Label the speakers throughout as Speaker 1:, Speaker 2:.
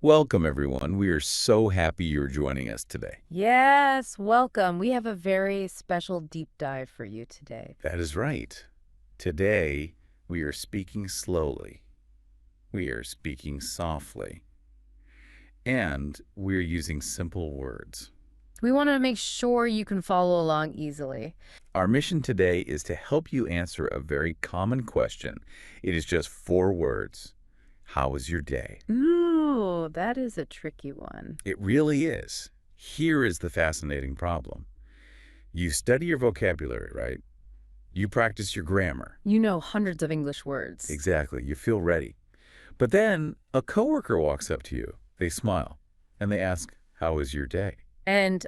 Speaker 1: Welcome, everyone. We are so happy you're joining us today.
Speaker 2: Yes, welcome. We have a very special deep dive for you today.
Speaker 1: That is right. Today, we are speaking slowly. We are speaking softly. And we're using simple words.
Speaker 2: We want to make sure you can follow along easily.
Speaker 1: Our mission today is to help you answer a very common question. It is just 4 words. How was your day?
Speaker 2: Ooh, that is a tricky one.
Speaker 1: It really is. Here is the fascinating problem. You study your vocabulary, right? You practice your grammar.
Speaker 2: You know hundreds of English words.
Speaker 1: Exactly. You feel ready. But then a coworker walks up to you. They smile and they ask, "How was your day?"
Speaker 2: And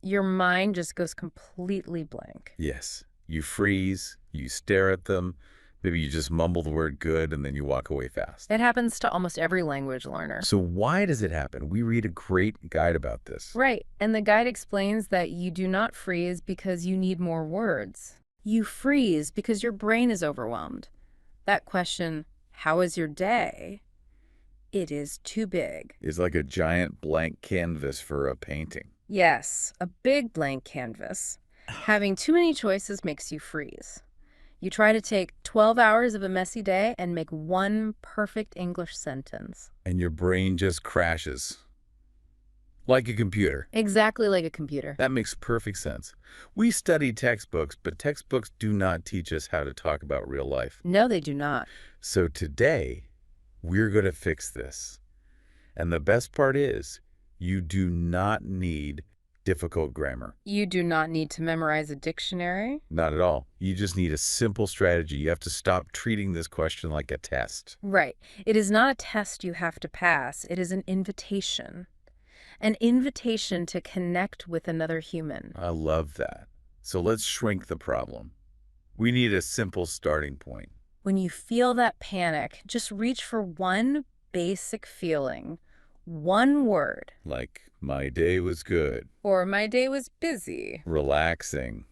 Speaker 2: your mind just goes completely blank.
Speaker 1: Yes. You freeze, you stare at them. Maybe you just mumble the word good and then you walk away fast.
Speaker 2: It happens to almost every language learner.
Speaker 1: So why does it happen? We read a great guide about this.
Speaker 2: Right. And the guide explains that you do not freeze because you need more words. You freeze because your brain is overwhelmed. That question, how is your day? It is too big.
Speaker 1: It's like a giant blank canvas for a painting.
Speaker 2: Yes, a big blank canvas. Having too many choices makes you freeze. You try to take 12 hours of a messy day and make one perfect English sentence.
Speaker 1: And your brain just crashes. Like a computer.
Speaker 2: Exactly like a computer.
Speaker 1: That makes perfect sense. We study textbooks, but textbooks do not teach us how to talk about real life.
Speaker 2: No, they do not.
Speaker 1: So today, we're going to fix this. And the best part is, you do not need difficult grammar.
Speaker 2: You do not need to memorize a dictionary.
Speaker 1: Not at all. You just need a simple strategy. You have to stop treating this question like a test.
Speaker 2: Right. It is not a test you have to pass. It is an invitation. An invitation to connect with another human.
Speaker 1: I love that. So let's shrink the problem. We need a simple starting point.
Speaker 2: When you feel that panic, just reach for one basic feeling. One word.
Speaker 1: Like, my day was good.
Speaker 2: Or my day was busy.
Speaker 1: Relaxing.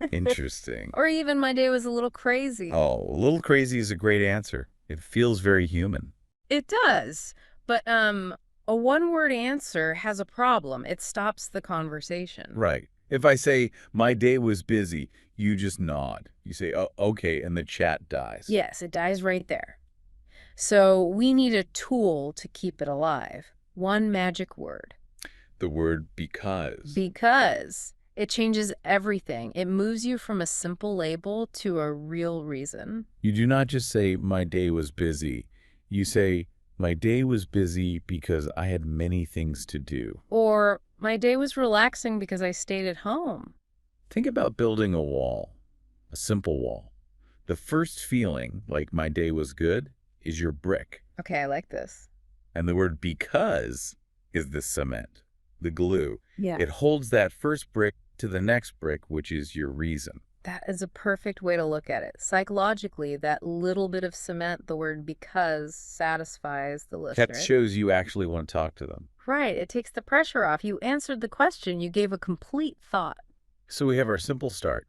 Speaker 1: Interesting.
Speaker 2: Or even my day was a little crazy.
Speaker 1: Oh, a little crazy is a great answer. It feels very human.
Speaker 2: It does. But a one-word answer has a problem. It stops the conversation.
Speaker 1: Right. If I say, my day was busy, you just nod. You say, oh, okay, and the chat dies.
Speaker 2: Yes, it dies right there. So we need a tool to keep it alive. One magic word.
Speaker 1: The word because.
Speaker 2: Because it changes everything. It moves you from a simple label to a real reason.
Speaker 1: You do not just say, my day was busy. You say, my day was busy because I had many things to do.
Speaker 2: Or my day was relaxing because I stayed at home.
Speaker 1: Think about building a wall, a simple wall. The first feeling, like my day was good, is your brick.
Speaker 2: Okay, I like this.
Speaker 1: And the word because is the cement, the glue.
Speaker 2: Yeah.
Speaker 1: It holds that first brick to the next brick, which is your reason.
Speaker 2: That is a perfect way to look at it. Psychologically, that little bit of cement, the word because, satisfies the listener.
Speaker 1: That shows you actually want to talk to them.
Speaker 2: Right. It takes the pressure off. You answered the question. You gave a complete thought.
Speaker 1: So we have our simple start.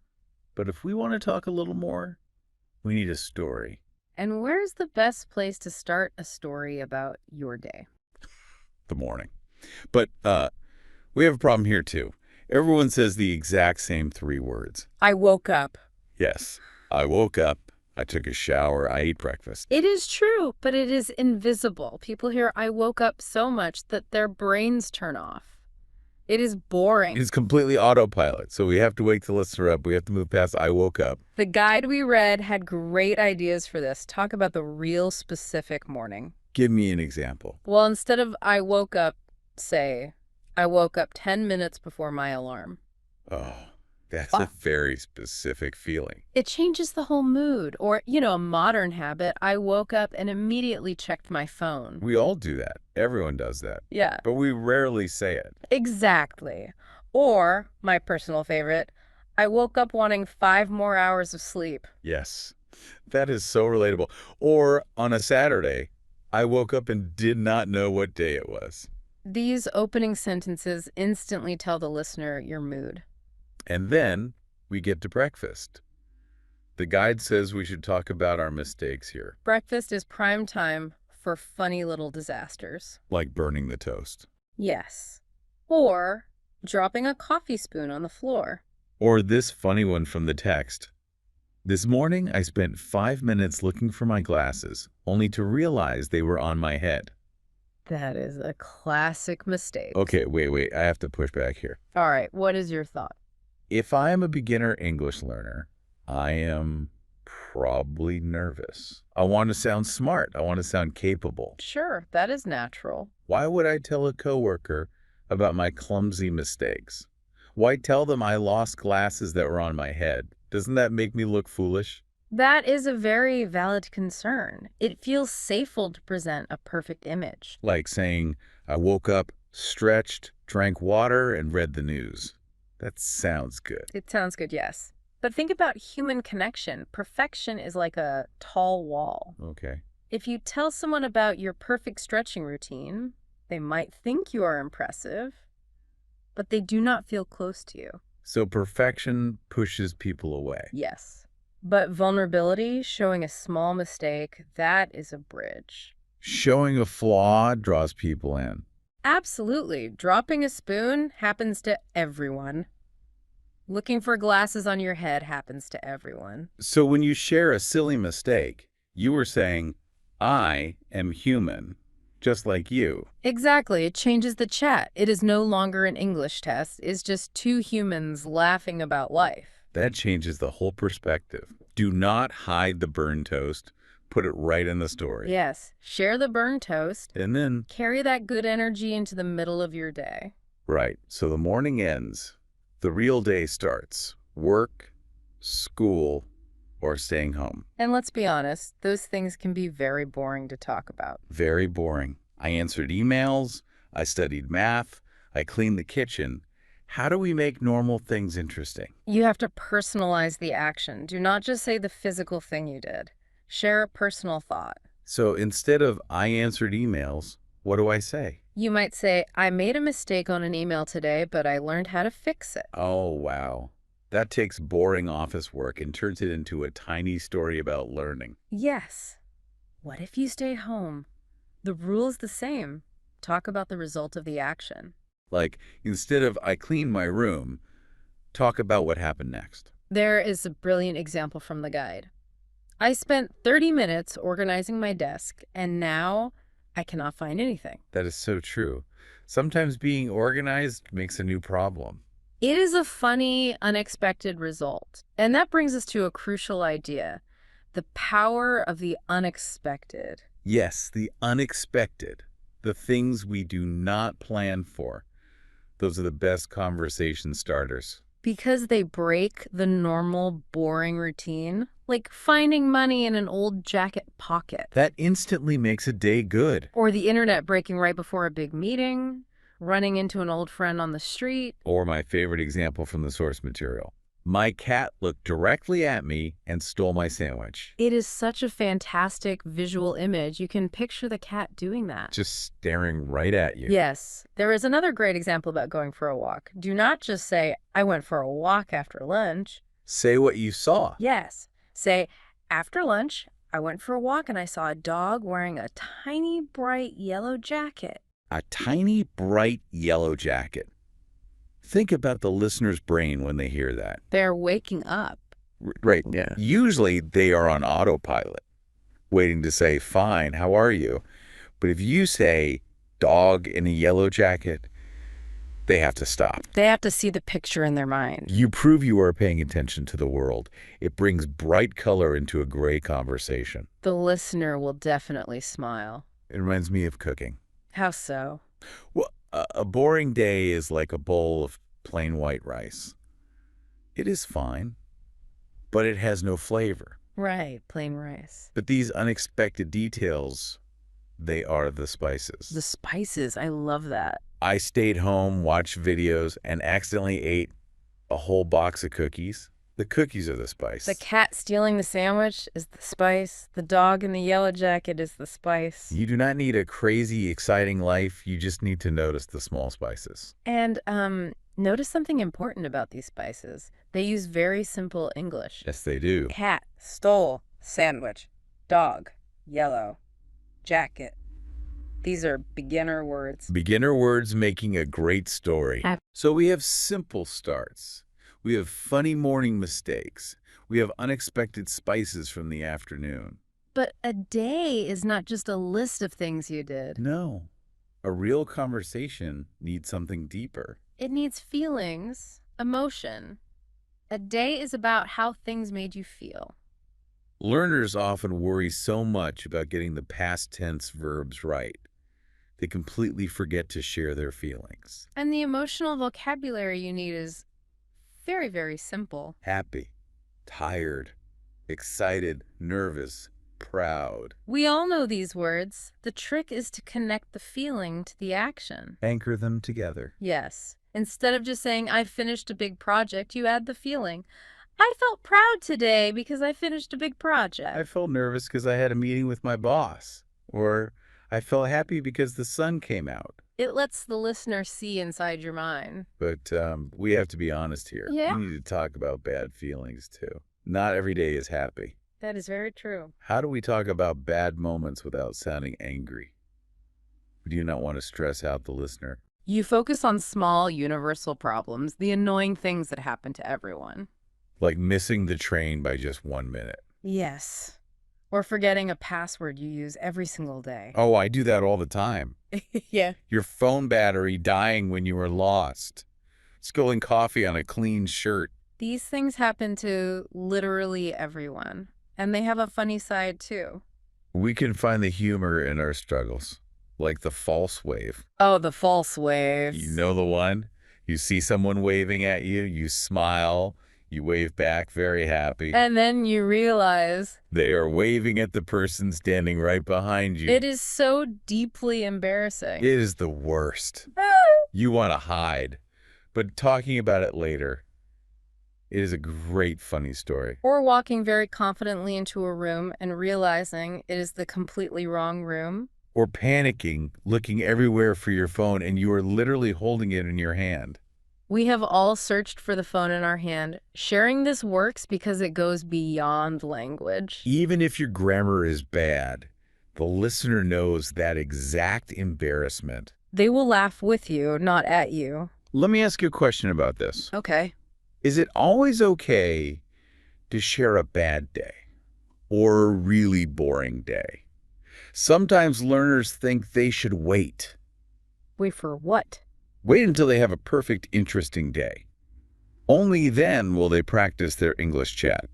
Speaker 1: But if we want to talk a little more, we need a story.
Speaker 2: And where's the best place to start a story about your day?
Speaker 1: The morning. But we have a problem here, too. Everyone says the exact same 3 words.
Speaker 2: I woke up.
Speaker 1: Yes. I woke up. I took a shower. I ate breakfast.
Speaker 2: It is true, but it is invisible. People hear I woke up so much that their brains turn off. It is boring.
Speaker 1: It's completely autopilot, so we have to wake the listener up. We have to move past I woke up.
Speaker 2: The guide we read had great ideas for this. Talk about the real specific morning.
Speaker 1: Give me an example.
Speaker 2: Well, instead of I woke up, say, I woke up 10 minutes before my alarm.
Speaker 1: Oh, that's a very specific feeling.
Speaker 2: It changes the whole mood. Or, a modern habit, I woke up and immediately checked my phone.
Speaker 1: We all do that. Everyone does that.
Speaker 2: Yeah.
Speaker 1: But we rarely say it.
Speaker 2: Exactly. Or, my personal favorite, I woke up wanting 5 more hours of sleep.
Speaker 1: Yes. That is so relatable. Or on a Saturday, I woke up and did not know what day it was.
Speaker 2: These opening sentences instantly tell the listener your mood.
Speaker 1: And then we get to breakfast. The guide says we should talk about our mistakes here.
Speaker 2: Breakfast is prime time for funny little disasters.
Speaker 1: Like burning the toast.
Speaker 2: Yes. Or dropping a coffee spoon on the floor.
Speaker 1: Or this funny one from the text. This morning, I spent 5 minutes looking for my glasses, only to realize they were on my head.
Speaker 2: That is a classic mistake.
Speaker 1: Okay, wait. I have to push back here.
Speaker 2: All right, what is your thought?
Speaker 1: If I am a beginner English learner, I am probably nervous. I want to sound smart. I want to sound capable.
Speaker 2: Sure, that is natural.
Speaker 1: Why would I tell a coworker about my clumsy mistakes? Why tell them I lost glasses that were on my head? Doesn't that make me look foolish?
Speaker 2: That is a very valid concern. It feels safer to present a perfect image.
Speaker 1: Like saying, I woke up, stretched, drank water, and read the news. That sounds good.
Speaker 2: It sounds good, yes. But think about human connection. Perfection is like a tall wall.
Speaker 1: Okay.
Speaker 2: If you tell someone about your perfect stretching routine, they might think you are impressive, but they do not feel close to you.
Speaker 1: So perfection pushes people away.
Speaker 2: Yes. But vulnerability, showing a small mistake, that is a bridge.
Speaker 1: Showing a flaw draws people in.
Speaker 2: Absolutely. Dropping a spoon happens to everyone. Looking for glasses on your head happens to everyone.
Speaker 1: So when you share a silly mistake, you are saying, I am human, just like you.
Speaker 2: Exactly. It changes the chat. It is no longer an English test. It's just two humans laughing about life.
Speaker 1: That changes the whole perspective. Do not hide the burned toast. Put it right in the story.
Speaker 2: Yes. Share the burnt toast.
Speaker 1: And then,
Speaker 2: Carry that good energy into the middle of your day.
Speaker 1: right, so the morning ends. The real day starts. Work, school, or staying home.
Speaker 2: And let's be honest, those things can be very boring to talk about.
Speaker 1: Very boring. I answered emails. I studied math. I cleaned the kitchen. How do we make normal things interesting?
Speaker 2: You have to personalize the action. Do not just say the physical thing you did. Share a personal thought.
Speaker 1: So instead of I answered emails, what do I say?
Speaker 2: You might say, I made a mistake on an email today, but I learned how to fix it.
Speaker 1: Oh, wow. That takes boring office work and turns it into a tiny story about learning.
Speaker 2: Yes. What if you stay home? The rule is the same. Talk about the result of the action.
Speaker 1: Like, instead of I cleaned my room, talk about what happened next.
Speaker 2: There is a brilliant example from the guide. I spent 30 minutes organizing my desk, and now I cannot find anything.
Speaker 1: That is so true. Sometimes being organized makes a new problem.
Speaker 2: It is a funny, unexpected result. And that brings us to a crucial idea, the power of the unexpected.
Speaker 1: Yes, the unexpected, the things we do not plan for. Those are the best conversation starters.
Speaker 2: Because they break the normal, boring routine, like finding money in an old jacket pocket.
Speaker 1: That instantly makes a day good.
Speaker 2: Or the internet breaking right before a big meeting, running into an old friend on the street.
Speaker 1: Or my favorite example from the source material. My cat looked directly at me and stole my sandwich.
Speaker 2: It is such a fantastic visual image. You can picture the cat doing that.
Speaker 1: Just staring right at you.
Speaker 2: Yes. There is another great example about going for a walk. Do not just say, I went for a walk after lunch.
Speaker 1: Say what you saw.
Speaker 2: Yes. Say, after lunch, I went for a walk and I saw a dog wearing a tiny, bright yellow jacket.
Speaker 1: A tiny, bright yellow jacket. Think about the listener's brain when they hear that.
Speaker 2: They're waking up.
Speaker 1: Right. Yeah. Usually they are on autopilot, waiting to say, fine, how are you? But if you say, dog in a yellow jacket, they have to stop.
Speaker 2: They have to see the picture in their mind.
Speaker 1: You prove you are paying attention to the world. It brings bright color into a gray conversation.
Speaker 2: The listener will definitely smile.
Speaker 1: It reminds me of cooking.
Speaker 2: How so?
Speaker 1: Well, a boring day is like a bowl of plain white rice. It is fine, but it has no flavor.
Speaker 2: Right, plain rice.
Speaker 1: But these unexpected details, they are the spices.
Speaker 2: The spices, I love that.
Speaker 1: I stayed home, watched videos, and accidentally ate a whole box of cookies. The cookies are the spice.
Speaker 2: The cat stealing the sandwich is the spice. The dog in the yellow jacket is the spice.
Speaker 1: You do not need a crazy, exciting life. You just need to notice the small spices.
Speaker 2: And notice something important about these spices. They use very simple English.
Speaker 1: Yes, they do.
Speaker 2: Cat, stole, sandwich, dog, yellow, jacket. These are beginner words.
Speaker 1: Beginner words making a great story.
Speaker 2: Ab-
Speaker 1: So we have simple starts. We have funny morning mistakes. We have unexpected spices from the afternoon.
Speaker 2: But a day is not just a list of things you did.
Speaker 1: No, a real conversation needs something deeper.
Speaker 2: It needs feelings, emotion. A day is about how things made you feel.
Speaker 1: Learners often worry so much about getting the past tense verbs right. They completely forget to share their feelings.
Speaker 2: And the emotional vocabulary you need is very, very simple.
Speaker 1: Happy, tired, excited, nervous, proud.
Speaker 2: We all know these words. The trick is to connect the feeling to the action.
Speaker 1: Anchor them together.
Speaker 2: Yes. Instead of just saying, I finished a big project, you add the feeling. I felt proud today because I finished a big project.
Speaker 1: I felt nervous because I had a meeting with my boss. Or I felt happy because the sun came out.
Speaker 2: It lets the listener see inside your mind.
Speaker 1: But we have to be honest here.
Speaker 2: Yeah.
Speaker 1: We need to talk about bad feelings too. Not every day is happy.
Speaker 2: That is very true.
Speaker 1: How do we talk about bad moments without sounding angry? We do not want to stress out the listener.
Speaker 2: You focus on small, universal problems, the annoying things that happen to everyone.
Speaker 1: Like missing the train by just 1 minute.
Speaker 2: Yes. Or forgetting a password you use every single day.
Speaker 1: Oh, I do that all the time.
Speaker 2: Yeah.
Speaker 1: Your phone battery dying when you were lost. Spilling coffee on a clean shirt.
Speaker 2: These things happen to literally everyone. And they have a funny side, too.
Speaker 1: We can find the humor in our struggles. Like the false wave.
Speaker 2: Oh, the false waves.
Speaker 1: You know the one? You see someone waving at you, you smile, you wave back very happy.
Speaker 2: And then you realize
Speaker 1: They are waving at the person standing right behind you.
Speaker 2: it is so deeply embarrassing.
Speaker 1: It is the worst. You want to hide. But talking about it later, it is a great funny story.
Speaker 2: Or walking very confidently into a room and realizing it is the completely wrong room.
Speaker 1: Or panicking, looking everywhere for your phone, and you are literally holding it in your hand.
Speaker 2: We have all searched for the phone in our hand. Sharing this works because it goes beyond language.
Speaker 1: Even if your grammar is bad, the listener knows that exact embarrassment.
Speaker 2: They will laugh with you, not at you.
Speaker 1: Let me ask you a question about this.
Speaker 2: Okay.
Speaker 1: Is it always okay to share a bad day or a really boring day? Sometimes learners think they should wait.
Speaker 2: Wait for what?
Speaker 1: Wait until they have a perfect, interesting day. Only then will they practice their English chat.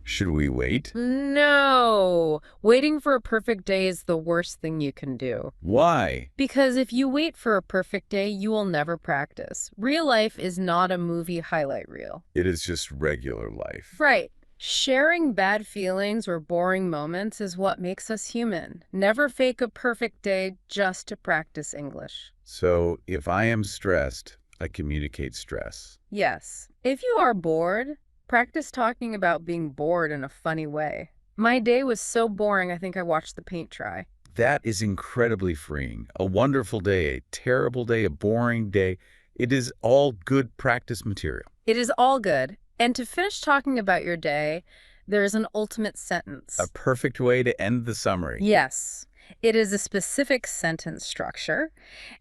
Speaker 1: Should we wait?
Speaker 2: No. Waiting for a perfect day is the worst thing you can do.
Speaker 1: Why?
Speaker 2: Because if you wait for a perfect day, you will never practice. Real life is not a movie highlight reel.
Speaker 1: It is just regular life.
Speaker 2: Right. Sharing bad feelings or boring moments is what makes us human. Never fake a perfect day just to practice English.
Speaker 1: So if I am stressed, I communicate stress.
Speaker 2: Yes. If you are bored, practice talking about being bored in a funny way. My day was so boring, I think I watched the paint dry.
Speaker 1: That is incredibly freeing. A wonderful day, a terrible day, a boring day. It is all good practice material.
Speaker 2: It is all good. And to finish talking about your day, there is an ultimate sentence.
Speaker 1: A perfect way to end the summary.
Speaker 2: Yes. It is a specific sentence structure,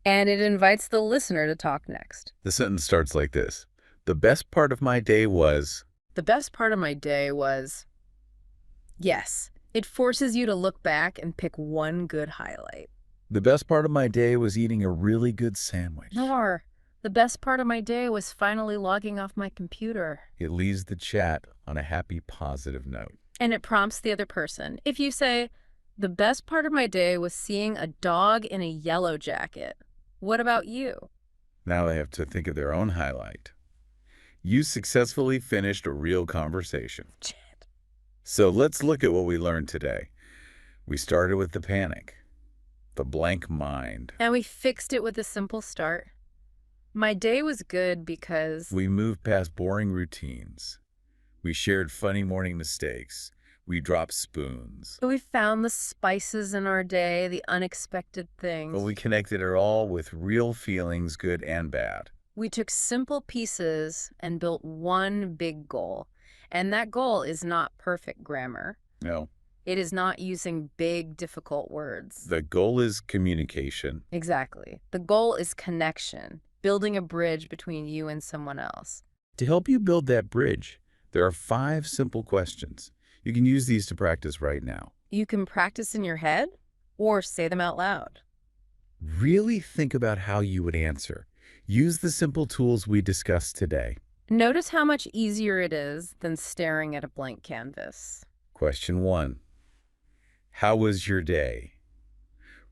Speaker 2: and it invites the listener to talk next.
Speaker 1: The sentence starts like this. The best part of my day was...
Speaker 2: The best part of my day was... Yes. It forces you to look back and pick one good highlight.
Speaker 1: The best part of my day was eating a really good sandwich.
Speaker 2: Or, the best part of my day was finally logging off my computer.
Speaker 1: It leaves the chat on a happy, positive note.
Speaker 2: And it prompts the other person. If you say, the best part of my day was seeing a dog in a yellow jacket. What about you?
Speaker 1: Now they have to think of their own highlight. You successfully finished a real conversation.
Speaker 2: Shit.
Speaker 1: So let's look at what we learned today. We started with the panic, the blank mind.
Speaker 2: And we fixed it with a simple start. My day was good because...
Speaker 1: We moved past boring routines. We shared funny morning mistakes. We dropped spoons.
Speaker 2: We found the spices in our day, the unexpected things.
Speaker 1: But we connected it all with real feelings, good and bad.
Speaker 2: We took simple pieces and built one big goal. And that goal is not perfect grammar.
Speaker 1: No,
Speaker 2: It is not using big, difficult words.
Speaker 1: The goal is communication.
Speaker 2: Exactly. The goal is connection, building a bridge between you and someone else.
Speaker 1: To help you build that bridge, there are 5 simple questions. You can use these to practice right now.
Speaker 2: You can practice in your head or say them out loud.
Speaker 1: Really think about how you would answer. Use the simple tools we discussed today.
Speaker 2: Notice how much easier it is than staring at a blank canvas.
Speaker 1: Question 1. How was your day?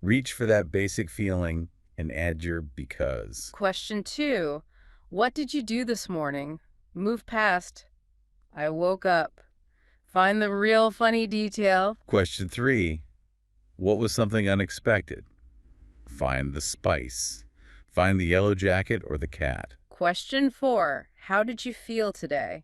Speaker 1: Reach for that basic feeling and add your because.
Speaker 2: Question 2. What did you do this morning? Move past. I woke up. Find the real funny detail.
Speaker 1: Question 3. What was something unexpected? Find the spice. Find the yellow jacket or the cat.
Speaker 2: Question 4. How did you feel today?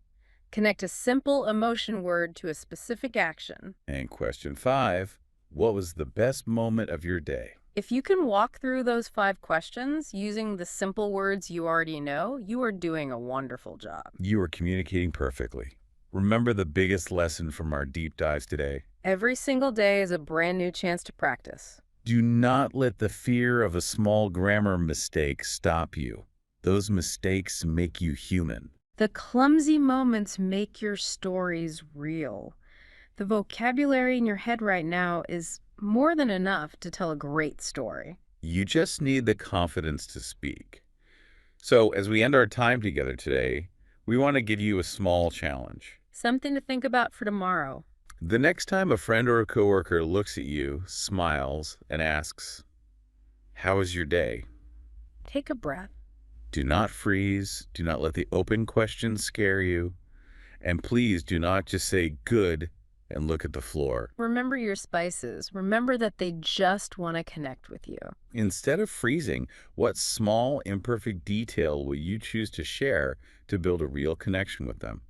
Speaker 2: Connect a simple emotion word to a specific action.
Speaker 1: And question 5. What was the best moment of your day?
Speaker 2: If you can walk through those 5 questions using the simple words you already know, you are doing a wonderful job.
Speaker 1: You are communicating perfectly. Remember the biggest lesson from our deep dives today?
Speaker 2: Every single day is a brand new chance to practice.
Speaker 1: Do not let the fear of a small grammar mistake stop you. Those mistakes make you human.
Speaker 2: The clumsy moments make your stories real. The vocabulary in your head right now is more than enough to tell a great story.
Speaker 1: You just need the confidence to speak. So, as we end our time together today, we want to give you a small challenge.
Speaker 2: Something to think about for tomorrow.
Speaker 1: The next time a friend or a coworker looks at you, smiles, and asks, "How was your day?"
Speaker 2: Take a breath.
Speaker 1: Do not freeze. Do not let the open questions scare you. And please do not just say good and look at the floor.
Speaker 2: Remember your spices. Remember that they just want to connect with you.
Speaker 1: Instead of freezing, what small, imperfect detail will you choose to share to build a real connection with them?